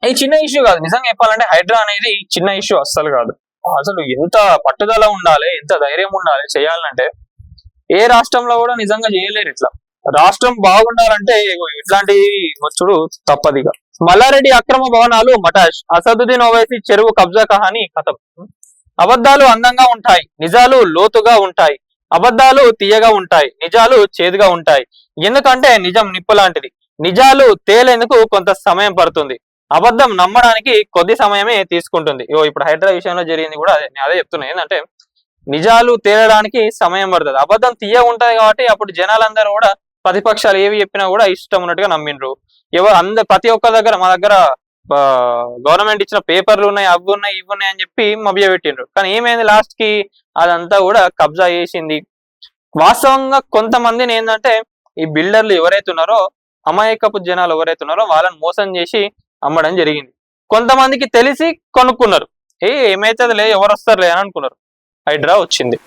ఇది చిన్న ఇష్యూ కాదు. నిజంగా చెప్పాలంటే హైడ్రా అనేది చిన్న ఇష్యూ అస్సలు కాదు. అసలు ఎంత పట్టుదల ఉండాలి, ఎంత ధైర్యం ఉండాలి చేయాలంటే. ఏ రాష్ట్రంలో కూడా నిజంగా చేయలేరు ఇట్లా. రాష్ట్రం బాగుండాలంటే ఇట్లాంటి వచ్చుడు తప్పదిగా. మల్లారెడ్డి అక్రమ భవనాలు మటాష్, అసదుద్దీన్ ఓవైసీ చెరువు కబ్జా కహాని కథం. అబద్ధాలు అందంగా ఉంటాయి, నిజాలు లోతుగా ఉంటాయి. అబద్ధాలు తీయగా ఉంటాయి, నిజాలు చేదుగా ఉంటాయి. ఎందుకంటే నిజం నిప్పు లాంటిది. నిజాలు తేలేందుకు కొంత సమయం పడుతుంది, అబద్ధం నమ్మడానికి కొద్ది సమయమే తీసుకుంటుంది. ఇప్పుడు హైడ్రా విషయంలో జరిగింది కూడా అదే చెప్తున్నా. ఏంటంటే నిజాలు తేలడానికి సమయం పడుతుంది, అబద్ధం తీయ ఉంటది. కాబట్టి అప్పుడు జనాలందరూ కూడా ప్రతిపక్షాలు ఏవి చెప్పినా కూడా ఇష్టం ఉన్నట్టుగా నమ్మిండ్రు. ప్రతి ఒక్క దగ్గర మా దగ్గర గవర్నమెంట్ ఇచ్చిన పేపర్లు ఉన్నాయి, అవి ఉన్నాయి, ఇవి ఉన్నాయి అని చెప్పి మభ్య పెట్టిండ్రు. కానీ ఏమైంది లాస్ట్ కి అదంతా కూడా కబ్జా చేసింది. వాస్తవంగా కొంతమందిని ఏంటంటే ఈ బిల్డర్లు ఎవరైతే ఉన్నారో, అమాయకపు జనాలు ఎవరైతే ఉన్నారో వాళ్ళని మోసం చేసి అమ్మడం జరిగింది. కొంతమందికి తెలిసి కొనుక్కున్నారు. ఏమైతుంది లే, ఎవరు వస్తారులే అని అనుకున్నారు. హైడ్రా వచ్చింది.